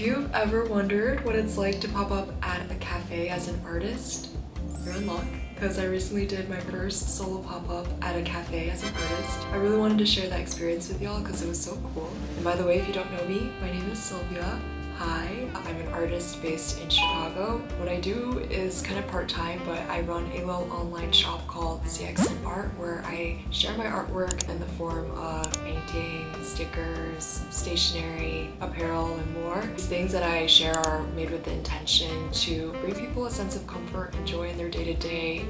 you've ever wondered what it's like to pop up at a cafe as an artist, you're in luck, because I recently did my first solo pop-up at a cafe as an artist. I really wanted to share that experience with y'all because it was so cool. And by the way, if you don't know me, my name is Sylvia. Hi, I'm an artist based in Chicago. What I do is kind of part-time, but I run a little online shop called cxnart where I share my artwork in the form of paintings, stickers, stationery, apparel, and more. These things that I share are made with the intention to bring people a sense of comfort and joy in their day-to-day.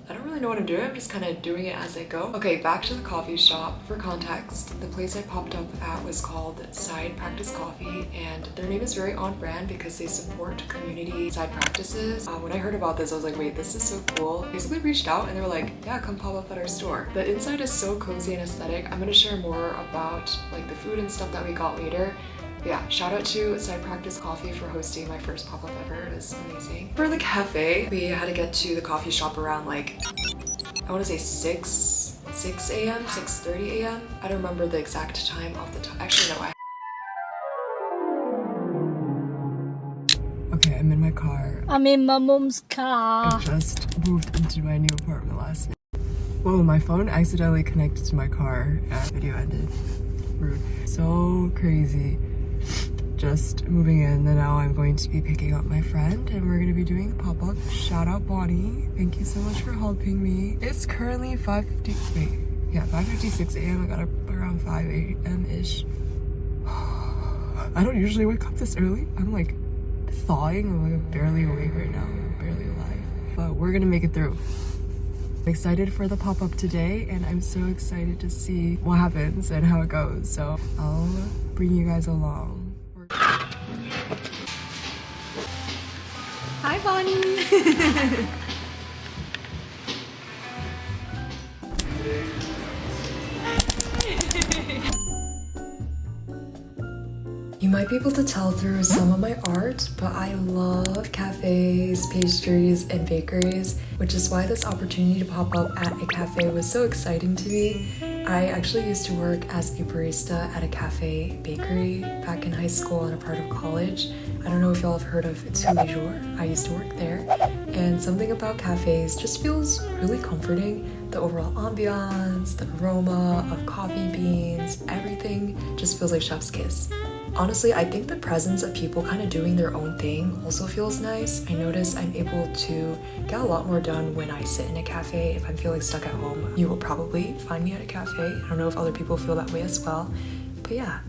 I don't really know what I'm doing, I'm just kind of doing it as I go. Okay, back to the coffee shop. For context, the place I popped up at was called Side Practice Coffee, and their name is very on brand because they support community side practices. When I heard about this, I was like, wait, this is so cool. Basically reached out and they were like, yeah, come pop up at our store. The inside is so cozy and aesthetic. I'm gonna share more about like the food and stuff that we got later. Yeah, shout out to Side Practice Coffee for hosting my first pop-up ever. It was amazing. For the cafe, we had to get to the coffee shop around like, I want to say 6 a.m., 6:30 a.m. I don't remember the exact time off the top. Actually, no, Okay, I'm in my car. I'm in my mom's car. I just moved into my new apartment last night. Whoa, my phone accidentally connected to my car and video ended. Rude. So crazy. Just moving in, and now I'm going to be picking up my friend and we're going to be doing a pop-up. Shout out Bonnie, thank you so much for helping me. It's currently 5:56 a.m. I got up around 5 a.m.-ish. I don't usually wake up this early. I'm like thawing. I'm like barely awake right now. I'm barely alive, but we're gonna make it through. I'm excited for the pop-up today, and I'm so excited to see what happens and how it goes, so I'll bring you guys along. Hi, Bonnie! You might be able to tell through some of my art, but I love cafes, pastries, and bakeries, which is why this opportunity to pop up at a cafe was so exciting to me. I actually used to work as a barista at a cafe bakery back in high school and a part of college. I don't know if y'all have heard of Tous les Jours. I used to work there, and something about cafes just feels really comforting. The overall ambiance, the aroma of coffee beans, everything just feels like chef's kiss. Honestly, I think the presence of people kind of doing their own thing also feels nice. I notice I'm able to get a lot more done when I sit in a cafe. If I'm feeling stuck at home, you will probably find me at a cafe. I don't know if other people feel that way as well, but yeah.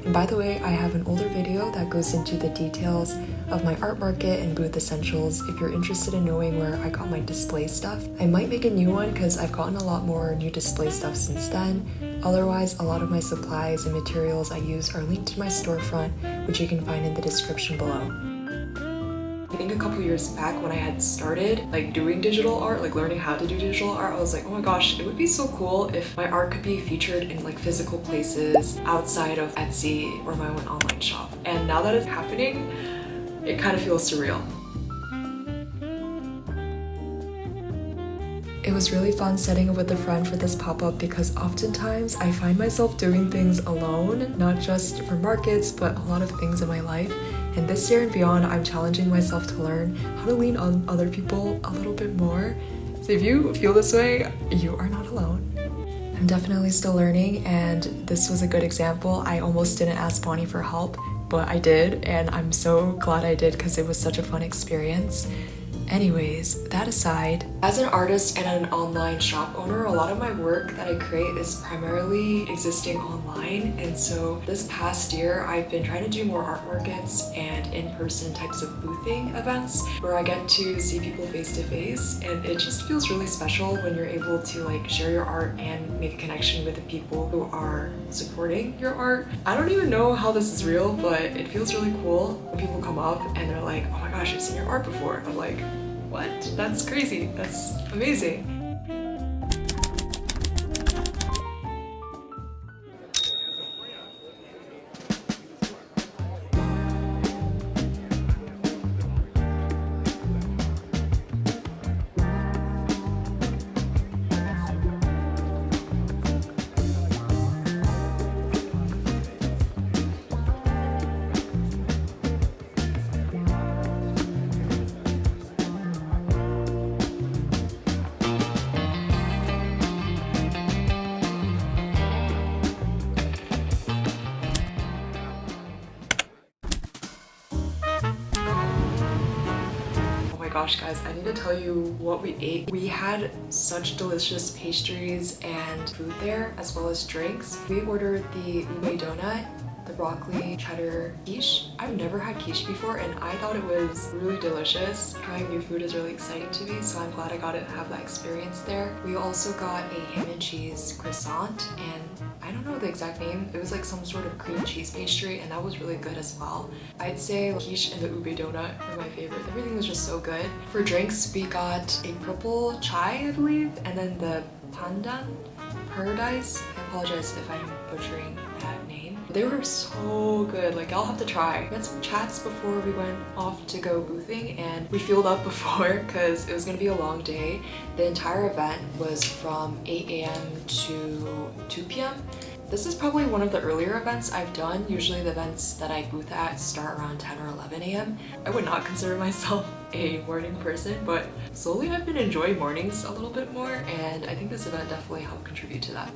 And by the way, I have an older video that goes into the details of my art market and booth essentials if you're interested in knowing where I got my display stuff. I might make a new one because I've gotten a lot more new display stuff since then. Otherwise, a lot of my supplies and materials I use are linked to my storefront, which you can find in the description below. I think a couple years back when I had started like doing digital art, like learning how to do digital art, I was like, oh my gosh, it would be so cool if my art could be featured in like physical places outside of Etsy or my own online shop. And now that it's happening, it kind of feels surreal. It was really fun setting up with a friend for this pop-up because oftentimes I find myself doing things alone, not just for markets, but a lot of things in my life. And this year and beyond, I'm challenging myself to learn how to lean on other people a little bit more. So if you feel this way, you are not alone. I'm definitely still learning, and this was a good example. I almost didn't ask Bonnie for help, but I did, and I'm so glad I did because it was such a fun experience. Anyways, that aside, as an artist and an online shop owner, a lot of my work that I create is primarily existing online, and so this past year I've been trying to do more art markets and in-person types of boothing events where I get to see people face to face, and it just feels really special when you're able to like share your art and make a connection with the people who are supporting your art. I don't even know how this is real, but it feels really cool when people come up and they're like, oh my gosh, I've seen your art before. I'm like, what? That's crazy. That's amazing. gosh guys, I need to tell you what we ate. We had such delicious pastries and food there, as well as drinks. We ordered the ube donut, the broccoli cheddar quiche. I've never had quiche before and I thought it was really delicious. Trying new food is really exciting to me, so I'm glad I got to have that experience there. We also got a ham and cheese croissant, and I don't know the exact name. It was like some sort of cream cheese pastry, and that was really good as well. I'd say quiche and the ube donut were my favorite. Everything was just so good. For drinks, we got a purple chai, I believe, and then the pandan paradise. I apologize if I'm butchering that name. They were so good, like I'll have to try. We had some chats before we went off to go boothing, and we fueled up before because it was gonna be a long day. The entire event was from 8 a.m. to 2 p.m. This is probably one of the earlier events I've done. Usually the events that I booth at start around 10 or 11 a.m. I would not consider myself a morning person, but slowly I've been enjoying mornings a little bit more, and I think this event definitely helped contribute to that.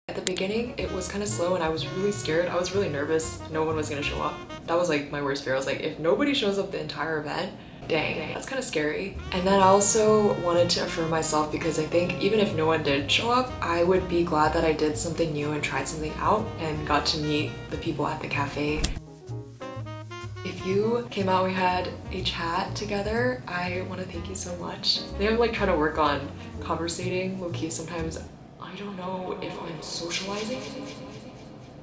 At the beginning, it was kind of slow and I was really scared. I was really nervous no one was gonna show up. That was like my worst fear. I was like, if nobody shows up the entire event, dang, that's kind of scary. And then I also wanted to affirm myself, because I think even if no one did show up, I would be glad that I did something new and tried something out and got to meet the people at the cafe. If you came out, we had a chat together, I want to thank you so much. I think I'm like trying to work on conversating low-key. Sometimes I don't know if I'm socializing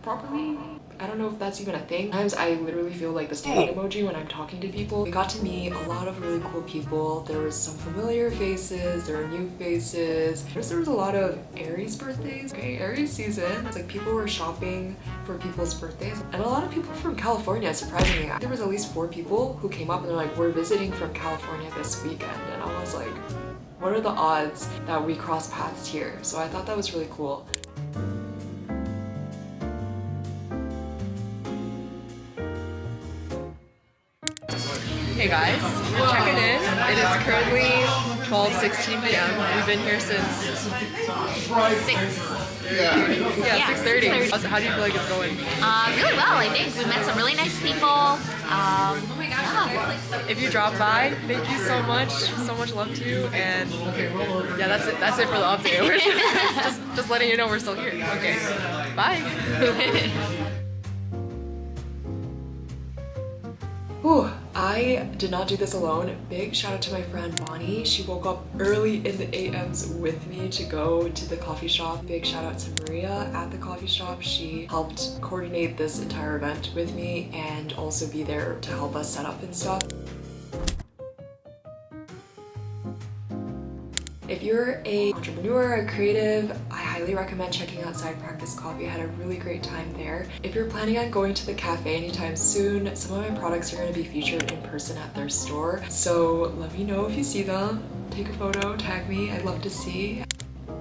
properly. I don't know if that's even a thing. Sometimes I literally feel like the standing emoji when I'm talking to people. We got to meet a lot of really cool people. There was some familiar faces, there were new faces. There was a lot of Aries birthdays. Okay, Aries season. It's like people were shopping for people's birthdays. And a lot of people from California, surprisingly. There was at least 4 people who came up and they're like, we're visiting from California this weekend. And I was like, what are the odds that we cross paths here? So I thought that was really cool. Hey guys, we're checking in. It is currently 12:16 p.m. We've been here since 6. Yeah, 6:30. So how do you feel like it's going? Really well, I think. We met some really nice people. If you drop by, thank you so much. So much love to you. And yeah, that's it. That's it for the update. We're just letting you know we're still here. Okay, bye. Whew, I did not do this alone. Big shout out to my friend Bonnie. She woke up early in the AMs with me to go to the coffee shop. Big shout out to Maria at the coffee shop. She helped coordinate this entire event with me and also be there to help us set up and stuff. If you're an entrepreneur, a creative, I highly recommend checking out Side Practice Coffee. I had a really great time there. If you're planning on going to the cafe anytime soon, some of my products are going to be featured in person at their store. So let me know if you see them. Take a photo, tag me, I'd love to see.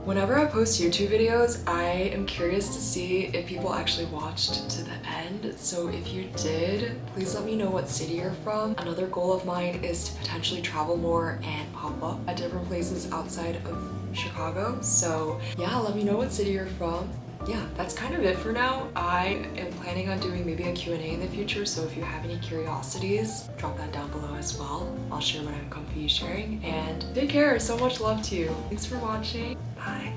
Whenever I post YouTube videos, I am curious to see if people actually watched to the end. So if you did, please let me know what city you're from. Another goal of mine is to potentially travel more and pop up at different places outside of Chicago. So yeah, let me know what city you're from. Yeah, that's kind of it for now. I am planning on doing maybe a Q&A in the future, so if you have any curiosities, drop that down below as well. I'll share what I'm comfy sharing, and take care. So much love to you. Thanks for watching. Bye.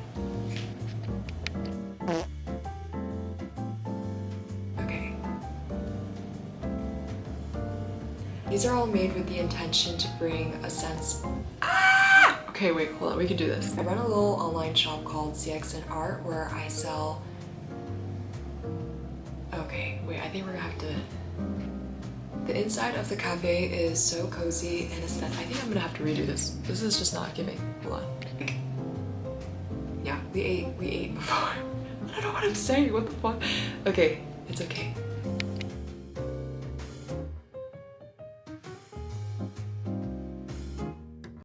Okay. These are all made with the intention to bring a sense. Okay, wait, hold on, we can do this. I run a little online shop called cxnart where I sell... Okay, wait, I think we're gonna have to... The inside of the cafe is so cozy and aesthetic. I think I'm gonna have to redo this. This is just not giving. Hold on. Yeah, we ate before. I don't know what I'm saying, what the fuck? Okay, it's okay.